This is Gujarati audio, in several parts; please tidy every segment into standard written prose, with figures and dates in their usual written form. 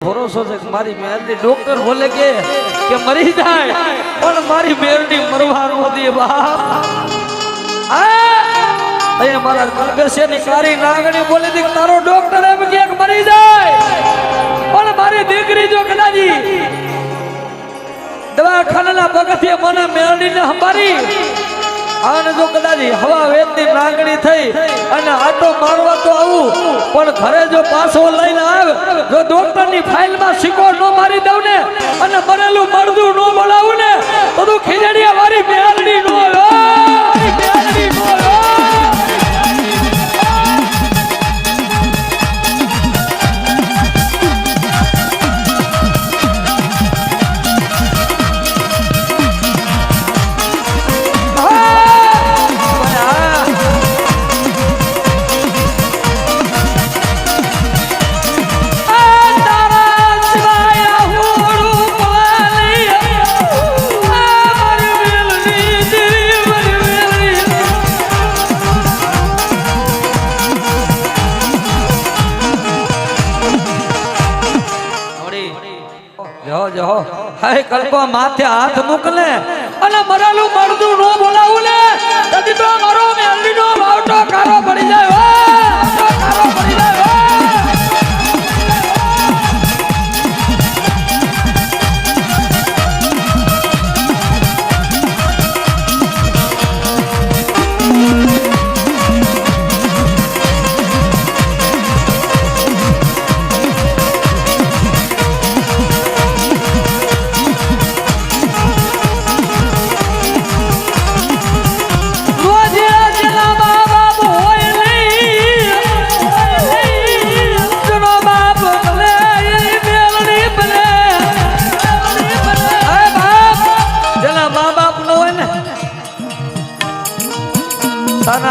ભરોસો છે કે મારી મેરડી ડોક્ટર બોલે કે મરી જાય પણ મારી મેરડી મરવા નો દે બાપ. અહીંયા મારા કલ્પેશે ની કારી નાગણી બોલી હતી તારો ડોક્ટર એમ કે મરી જાય પણ મારી દીકરી જો કદાજી દવાખાનાના પગથિયે મને મેરડીને સંભાળી અને જો કદાચ હવા વેદની નાગણી થઈ અને આટો મારવા તો આવું પણ ઘરે જો પાછો લઈને આવે જો ડોક્ટરની ફાઇલમાં સિક્કો ન મારી દઉં ને અને મરેલું મળદું ન બોલાવું ને તો તું ખીજડીયા મારી મેરડી નો મેરડી નો હાય કલ્પા માથે હાથ મૂકલે અને મરેલું મળદું નો બોલાવું ને તેથી તો મારો મેરડીનો વાવટો કારો પડી જાય કારો પડી જાય.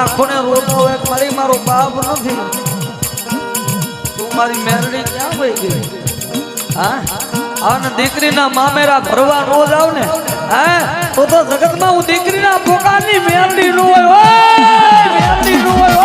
ખૂણે રોતો હોય મારી મારો બાપ નથી તું મારી મેરડી ક્યાં વહી ગઈ હા અને દીકરીના મામેરા ભરવા નો જાવ ને હા તો જગતમાં હું દીકરીના પોકારની મેરડી નો હોય મેરડી નો હોય.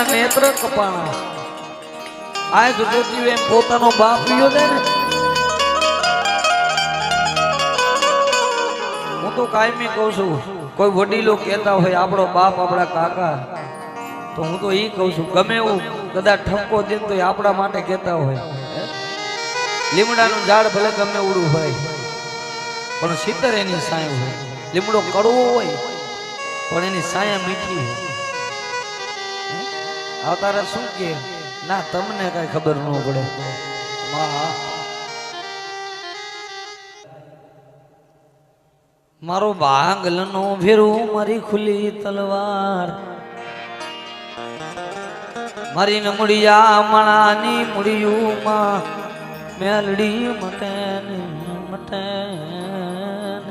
નેત્ર કપાણા આ જોતી એમ પોતાનો બાપ પીયો દે ને હું તો કાયમી કહું છું કોઈ વડીલો કહેતા હોય આપણો બાપ આપણા કાકા તો હું તો ઈ કહું છું ગમે એવું કદાચ ઠપકો દે તો આપણા માટે કહેતા હોય લીમડાનું ઝાડ ભલે ગમે ઉડું હોય પણ શીતર એની સાય હોય લીમડો કડવો હોય પણ એની સાયા મીઠી હોય. આવતારે શું કે ના તમને કઈ ખબર ન પડે મારો બાંગલનો ભેરું મારી ખુલ્લી તલવાર મારી નમડિયા મણાની મુડિયું માં મેલડી મટેન મટેન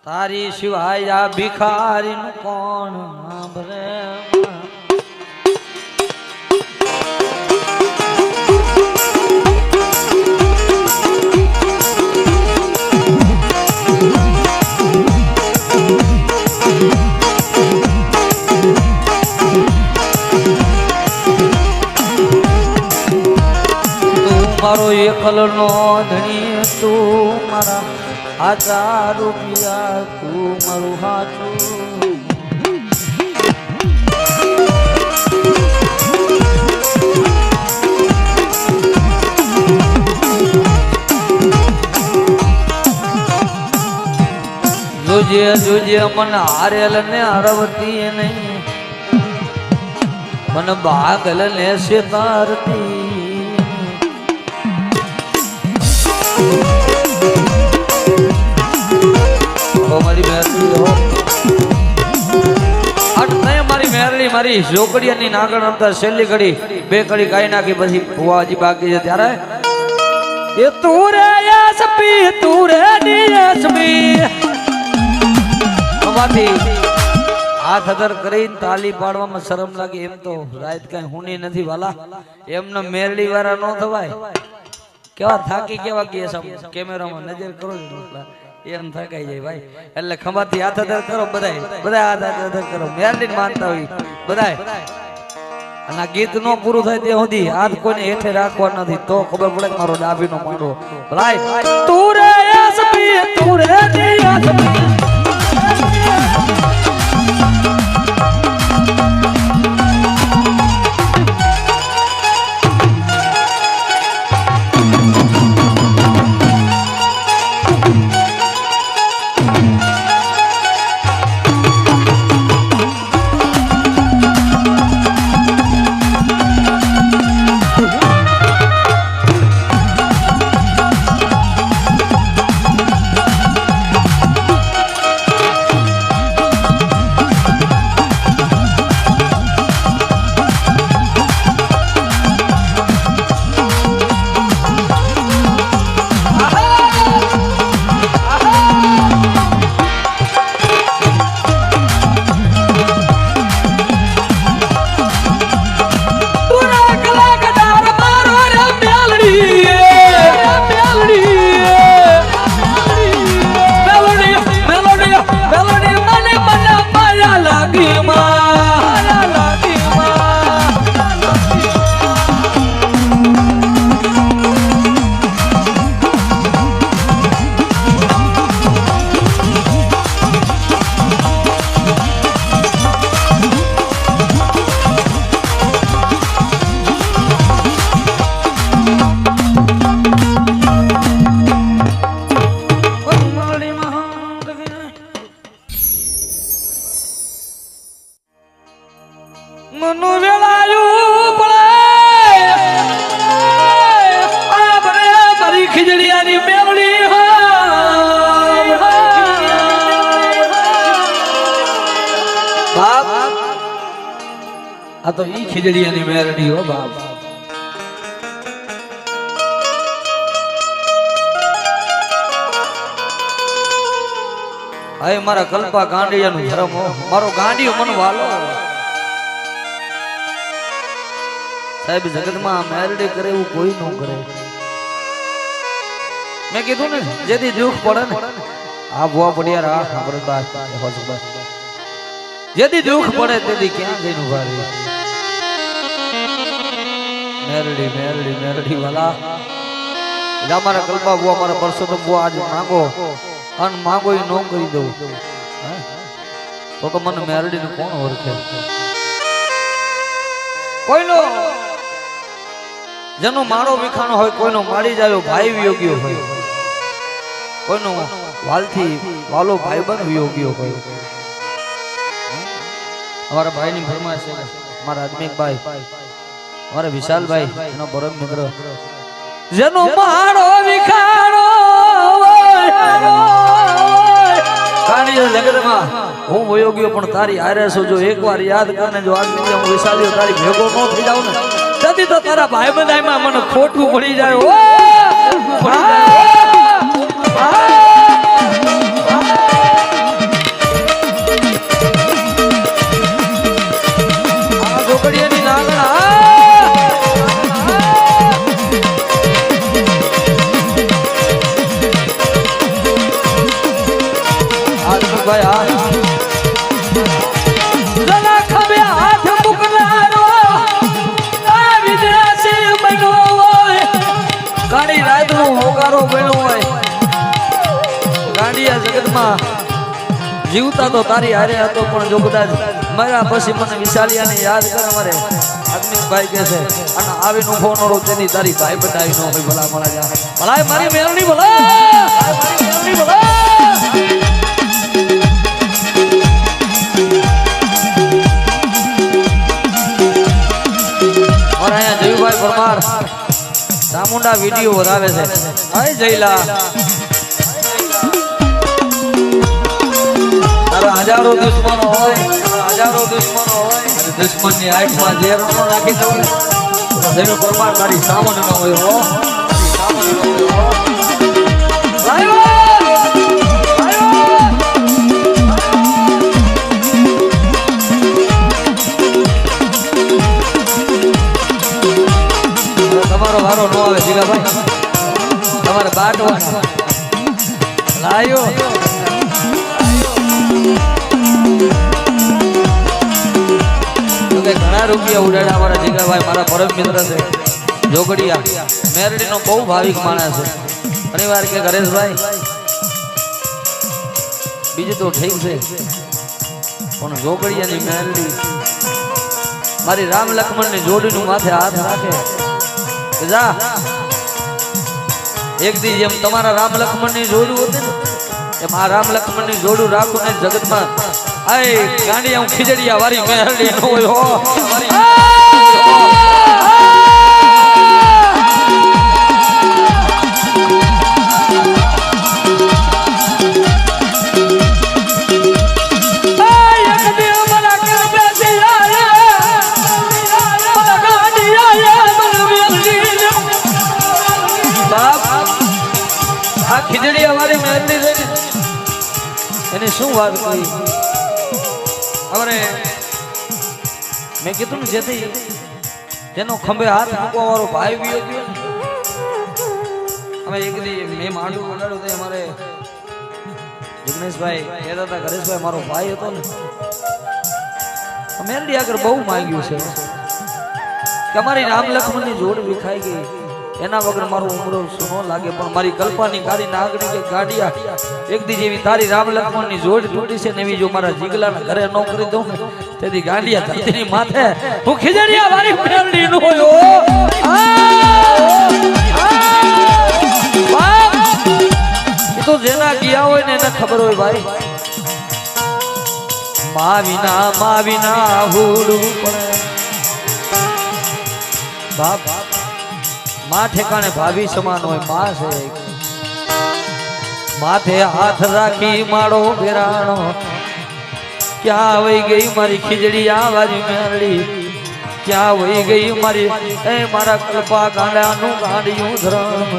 તારી સિવાય આ ભિખારી નું કોણ સાંભળે તું મારો એકલનો ધણી તું મારા 1000 રૂપિયા તું મારું હાચું જુજે જુજે મન હારેલ ને હરવતી નહીં મન ભાગલ ને સિતારતી મારી મેરડી હો મારી મેરડી મારી ઝોકડીયાની નાગણ અંતર છેલ્લી ઘડી બે ઘડી ગાઈ નાખી પછી ફુવાજી બાકી છે ત્યારે એ તું રે યસપી તું રે ડીએસપી અમાથી હાથ અદર કરીને તાલી પાડવામાં શરમ લાગે એમ તો રાત કઈ હુની નથી વાલા એમને મેરડી વાળા ન થવાય કેવા થાકી કેવા ગયા સમ કેમેરામાં નજર કરો એમ થકાઈ જાય ભાઈ એટલે ખંભાથી હાથ અદર કરો બધાય હાથ અદર કરો મેરડી માનતા હોય બધાય અને આ ગીત નો પૂરું થાય ત્યાં સુધી હાથ કોઈને હેઠે રાખવા નથી તો ખબર પડે કે મારો ડાભીનો માંડવો ભાઈ તું રે યસપી તું રે ડીએસપી મનુ વેળાયું પડે મારી ખીજડીયાની મેવડી બાપ આ તો ઈ ખીજડીયાની મેરડી હો બાપ હવે મારા કલ્પા ગાંડિયાનું ધર્મ હો મારો ગાંડિયો મન વાલો સાહેબ જગતમાં મેરડી કરે એવું કોઈ ન કરે મેં કીધું ને જેથી દુઃખ પડે ને આ ભુવા પડ્યા રાખ આપણે જેથી દુઃખ પડે તેથી ક્યાં જઈને ઉભા રહી મેરડી મેરડી મેરડી વાલા અમારા કલ્પા ભુવા મારા પરસોત્તમ ભુવા આજે માંગો અને માંગો એ નો કરી દઉં તો મને મેરડી ને કોણ ઓળખે કોઈનો જેનો માળો વિખાણો હોય કોઈનો માળી જાય ભાઈ વિયોગ્યો હોય કોઈનો વાલથી વાલો ભાઈબંધ વિયોગ્યો હોય અમારા ભાઈની ફરમાઈશ છે મારા આદમિકભાઈ મારા વિશાલભાઈ એનો પરમ મિત્ર જેનો માળો વિખાણો કાણીઓ જગતમાં હું વયોગ્યો પણ તારી હારે છું જો એકવાર યાદ કરને જો આજ હું વિશાલ્યો તારી ભેગો ન થઈ જાવ ને તેથી તો તારા ભાઈ બંધાઈમાં મને ખોટું પડી જાય ઝોકડીયાની નાગણા ભાઈ જીવતા તો તારી હારે હતો પણ જો કદાચ મારા પછી મને વિશાલિયાને યાદ કર અમારે આદમિકભાઈ કહે છે અને આવીને ઉભો નોરો તેની તારી ભાઈ બતાવી નો હોય ભલા મળા જા ભલા મારી મેરણી ભલા મારી મેરણી ભલા મોટા વિડીયો વધારે છે હાય જયલા તારા હજારો દુશ્મનો હોય દુશ્મનની આંખમાં ઝેર ન નાખી દઉં જેનું પ્રમાણ તારી સામાન ન હોય હો તમારો વારો ન આવે જીગાભાઈ તમારે બાટવાનો લાયો ઘણા રૂપિયા ઉડાડ્યા મારા જીગાભાઈ મારા પરમ મિત્ર છે જોગડિયા મેરડીનો બહુ ભાવિક માણસ છે ઘણી વાર કે ગણેશભાઈ બીજું તો ઠીક છે પણ જોગડિયાની મેરડી મારી રામ લક્ષ્મણની જોડીનું માથે હાથ રાખે જા એક દી જેમ તમારા રામ લક્ષ્મણની જોડું હતી ને એમ આ રામ લક્ષ્મણની જોડું રાખું ને જગતમાં આય ગાંડી હું ખીજડીયા વારી મેરડી ન હોય હો ખીજડી અમારી મેરડી છે ને એની શું વાત કરી હવે મેં કીધું ને જેથી જેનો ખંભે હાથ મૂકવા વાળો ભાઈ બી ગયો ને અમે એક દી મેં માંડવું વગાડ્યું તો અમારે જિગ્નેશભાઈ કહેતા હતા ગણેશભાઈ મારો ભાઈ હતો ને મેરડી આગળ બહુ માંગ્યું છે કે અમારી રામ લક્ષ્મણની જોડ વિખાઈ ગઈ એના વગર મારો ઉમરો સુનો લાગે પણ મારી કલ્પાની ગાડી નાગડી કે ગાડિયા એક દી જેવી તારી રામ લક્ષ્મણની જોડ તૂટી છે ને એવી જો મારા જીગલાના ઘરે ન કરી દઉં ને તેથી ગાડિયા ધરતીની માથે હું ખીજડીયા વાળી મેરડી નો હોય એ તો જેના ગયા હોય ને એને ખબર હોય ભાઈ મા વિના હુડું પડે બાપ માં ઠેકાણે ભાભી સમાન હોય માં છે માથે હાથ રાખી માળો બેરાણો ક્યાં વહી ગઈ મારી ખીજડી આવાજી મેરડી ક્યાં વહી ગઈ મારી એ મારા કલ્પા ગાંડાનું ગાંડિયું ધરણ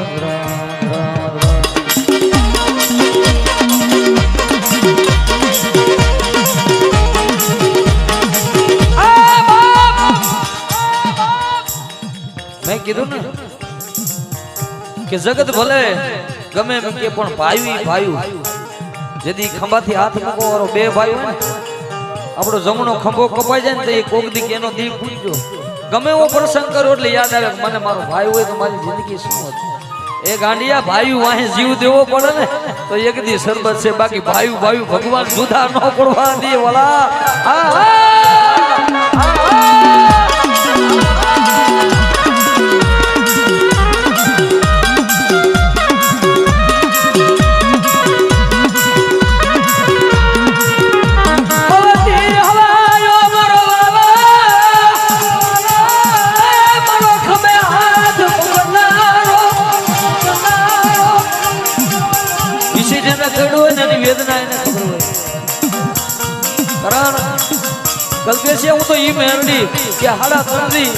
મેં કીધું ને કે જગત ભલે ગમે એમ કે પણ ભાઈ જેદી ખંભાથી હાથ મૂકો વાળો બે ભાઈ હોય ને આપણો જમણો ખંભો કપાઈ જાય ને તો એ કોક દી એનો દી પૂછજો ગમે એવો પ્રસંગ કર્યો એટલે યાદ આવે કે મને મારો ભાઈ હોય તો મારી જિંદગી શું હતી એ ગાંડિયા ભાઈ વાહે જીવ દેવો પડે ને તો એક દી સરબત છે બાકી ભાઈ ભગવાન જુદા ન પડવા દે વલા કલ્પેશ હું તો ઈ મેરડી કે હાડા તંદી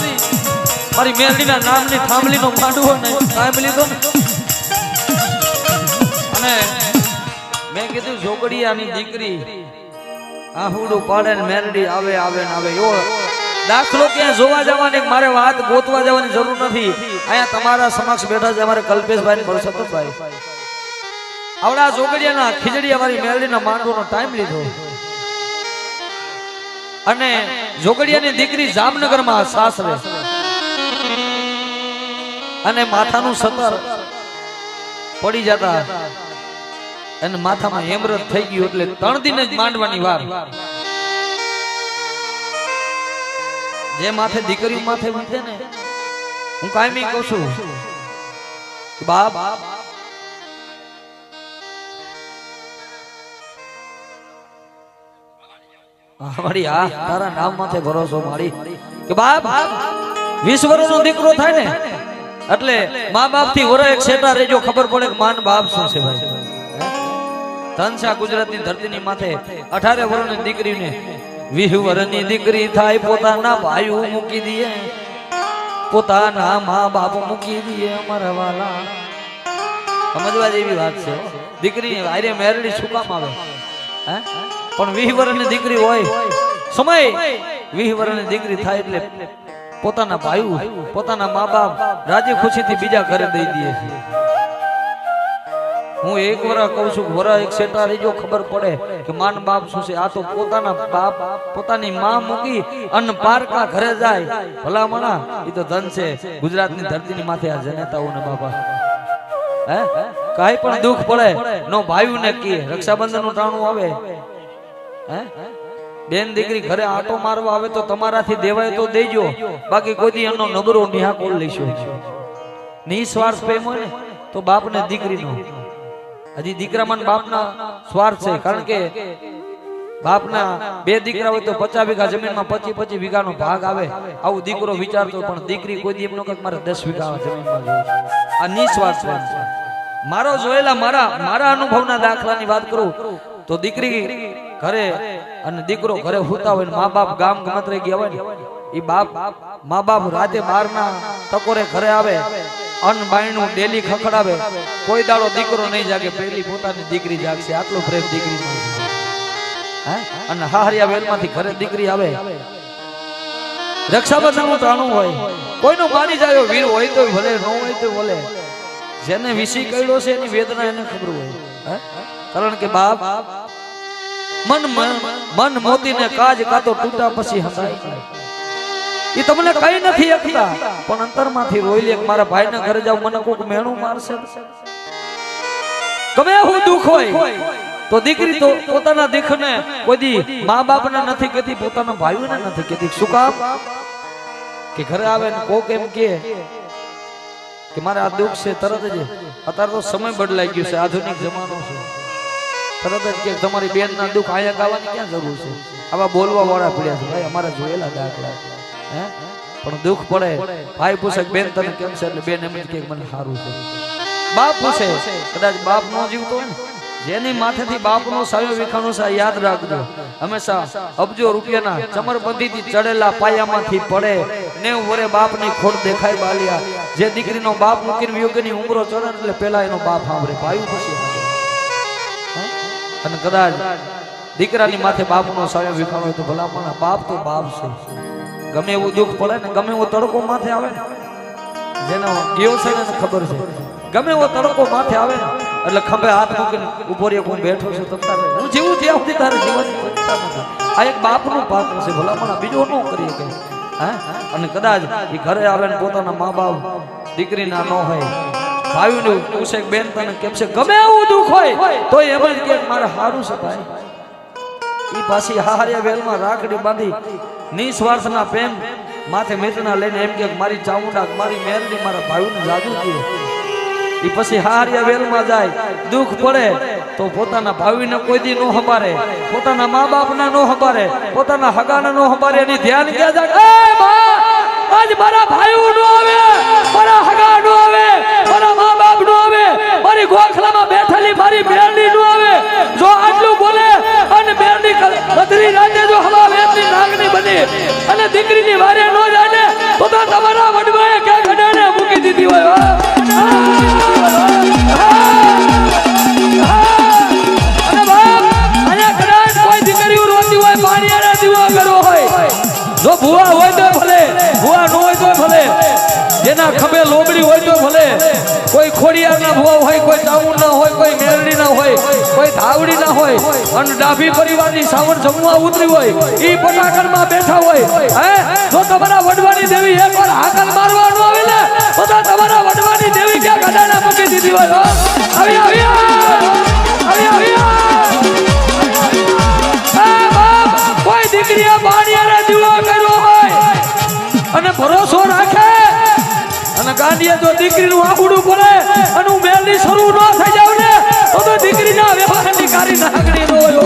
મારી મેરડીના નામની થાંભલીનો માંડવો ને કાંઈ લીધો ને અને મેં કીધું જોગડિયાની દીકરી આહુડું પાડે ને મેરડી આવે ને આવે એવો દાખલો ક્યાં જોવા જવાની મારે વાત ગોતવા જવાની જરૂર નથી અહીંયા તમારા સમક્ષ બેઠા છે અમારે કલ્પેશભાઈ પરસોત્તમભાઈ આવડા જોગડિયાના ખીજડી અમારી મેરડીના માંડવાનો ટાઈમ લીધો અને જોગડિયાની દીકરી જામનગરમાં સાસરે અને માથાનું સતર પડી જતા અને માથામાં હેમરજ થઈ ગયું એટલે 3 દિન જ માંડવાની વાર જે માથે દીકરી માથે વીતે ને હું કાયમી કહું છું બાપ મારી તારા નામ માથે ભરોસો મારી કે બાપ 20 વર્ષનો દીકરો થાય ને એટલે મા બાપ થી વરો એક સેટા રેજો ખબર પડે કે માન બાપ શું છે ભાઈ ધનસા ગુજરાતની ધરતીની માથે 18 વર્ષની દીકરીને 20 વર્ષની દીકરી થાય પોતાના ભાઈઓ મૂકી દે પોતાના મા બાપ મૂકી દે અમારા વાલા સમજવા જેવી વાત છે દીકરી આરે મેરડી શું કામ આવે હે પણ 20 વર્ષની દીકરી હોય સમય 20 વર્ષની દીકરી થાય એટલે પોતાના ભાઈઓ પોતાના મા બાપ રાજી ખુશીથી બીજા ઘરે દઈ દે છે હું એક વાર કહું છું વરા એક સેટા રેજો ખબર પડે કે માન બાપ શું છે આ તો પોતાના બાપ પોતાની માં મૂકી અન પારકા ઘરે જાય ભલામણા એ તો ધન છે ગુજરાતની ધરતીની માથે આ જનેતાઓને બાપા હે કાઈ પણ દુઃખ પડે નો ભાઈઓને કે રક્ષાબંધન નું ટાણું આવે હે બેન દીકરી ઘરે આટો મારવા આવે તો તમારાથી દેવાય તો દેજો બાકી કોઈ દી એનો નબરો નિહાકોલ લઈશો નિસ્વાર્થ પ્રેમ હોય ને તો બાપને દીકરીનો હજી દીકરામાં બાપના સ્વાર્થ છે કારણ કે બાપના બે દીકરા હોય તો 50 વીઘા જમીનમાં 25 વીઘાનો ભાગ આવે આવું દીકરો વિચારતો પણ દીકરી કોઈ દી એમ ન કે મારે 10 વીઘા જમીનમાં જોઈએ આ નિસ્વાર્થ પ્રેમ છે મારો જોયેલા મારા અનુભવના દાખલાની વાત કરું તો દીકરી ઘરે અને દીકરો ઘરે હોતા હોય મા બાપ ગામ ગમતરે ગયા હોય ને એ બાપ મા બાપ રાતે 12 ના ટકોરે ઘરે આવે અન બાયણું ડેલી ખખડાવે કોઈ દાડો દીકરો નહીં જાગે પહેલી પોતાની દીકરી જાગશે આટલો પ્રેમ દીકરીમાં હે અને હાહરિયા વેલમાંથી ઘરે દીકરી આવે રક્ષાબંધનનું ટાણું હોય કોઈનો માની જાય વીર હોય તો ભલે ન હોય તો ભલે જેને વિસી કઈડો છે એની વેદના એને ખબર હોય હે કારણ કે બાપ મન મોતીને કાજ કાતો તૂટા પછી હસાય ઈ તમને કઈ નથી એકતા પણ અંતરમાંથી રોઈ લે મારા ભાઈના ઘરે જાવ મને કોક મેણું મારશે ગમે એવું દુખ હોય તો દીકરી તો પોતાના દીકરને કોઈ દી મા બાપને નથી કહેતી પોતાના ભાઈઓને નથી કહેતી શું કામ કે ઘરે આવે ને કોક એમ કે મારે આ દુખ છે તરત જ અત્યારે તો સમય બદલાઈ ગયો છે આધુનિક જમાનો છે તરત જ કે તમારી બેન ના દુઃખ આયા ગાવાની ક્યાં જરૂર છે આવા બોલવા વાળા પડ્યા છે ભાઈ અમારા જોયેલા દાખલા હે પણ દુઃખ પડે ભાઈ પૂછે બેન તને કેમ છે એટલે બેન એમ કે મને સારું છે બાપ પૂછે કદાચ બાપ નો જીવતો હોય ને જેની માથેથી બાપનો સાયો વિખાણો છે યાદ રાખજો હંમેશા અબજો રૂપિયાના ચમરબંધીથી ચડેલા પાયામાંથી પડે 90 વરે બાપની ખોટ દેખાય બાલિયા જે દીકરીનો બાપ મૂકીને વિયોગની ઉંમરો ચડે એટલે પેલા એનો બાપ સાંભળે ભાઈ પછી અને કદાચ દીકરાની માથે બાપનો સાયો વિખાણો હોય તો ભલામણ બાપ તો બાપ છે ગમે એવું દુઃખ પડે ને ગમે એવો તડકો માથે આવે ને જેનો ગયો છે ને ખબર છે ગમે એવો તડકો માથે આવે ને એટલે ખંભે હાથ મૂકીને ઉભો રહ્યો હું બેઠો છું તમ તારે હું જીવું ત્યાં સુધી તારે જીવન આ એક બાપનું પાત્ર છે ભલામણ બીજો ન કરીએ કે હે અને કદાચ એ ઘરે આવે ને પોતાના મા બાપ દીકરીના ન હોય ભાઈઓને પૂછે બેન તને કેમ છે ગમે એવું દુઃખ હોય તો એમ જ કે મારે સારું છે ભાઈ ઈ પાછી હાહરિયા વેલમાં રાખડી બાંધી નિસ્વાર્થના પ્રેમ માથે મિત્રના લઈને એમ કે મારી ચામુંડા મારી મેરડી મારા ભાઈઓને જાદુ દે ઈ પછી હાહરિયા વેલમાં જાય દુઃખ પડે તો પોતાના ભાઈઓને કોઈ દી નો હંભારે પોતાના મા બાપના નો હંભારે પોતાના હગાના નો હંભારે એની ધ્યાન ક્યાં જાય એ બા આજ મારા ભાઈઓ નો આવે મારા હગા નો આવે મારા મા બાપ નો આવે મારી ગોખલામાં બેઠેલી મારી મેરડી નો આવે જો આટલું બોલે અને મેરડી બદરી રાતે જો હવા વેતની નાગની બની અને દીકરીની વારે નો જાય ને તો તમારા વડવાએ કે ગડાને મૂકી દીધી હોય અને બાપ અને કદાચ કોઈ દીકરીઓ રોતી હોય પાણીયાના દીવા કરવો હોય જો ભુવા હોય તો ભલે ભુવા ન હોય તો ભલે જેના ખભે લોબડી હોય તો ભલે કોઈ ખોડિયાર ના ભુવા હોય કોઈ ચામુંડ ના હોય કોઈ મેરડી ના હોય કોઈ ધાવડી ના હોય અને ડાભી પરિવારની સાવણ જમવા ઉતરી હોય ઈ પટાકરમાં બેઠા હોય હે જો તમારા વડવાની દેવી એકવાર હાકલ મારવાનો આવે ને તો તમારા વડવાની દેવી ક્યાં ગડાના મૂકી દીધી હોય આવી કોઈ દીકરીએ પાણીયાના દીવા કર્યો હોય અને ભરોસો રાખે અને ગાંડીએ જો દીકરીનું આબડું પડે અને હું મેલની શરૂ ન થઈ જાવ ને તો દીકરીના વ્યવહારની કારી નાગણી ન હોય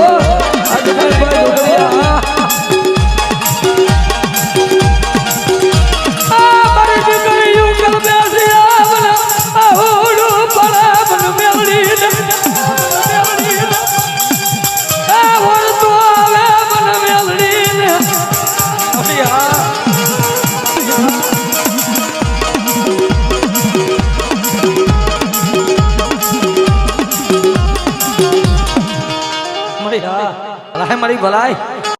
મારી દીકરી યુ કલ બેસી મારી ભલાઈ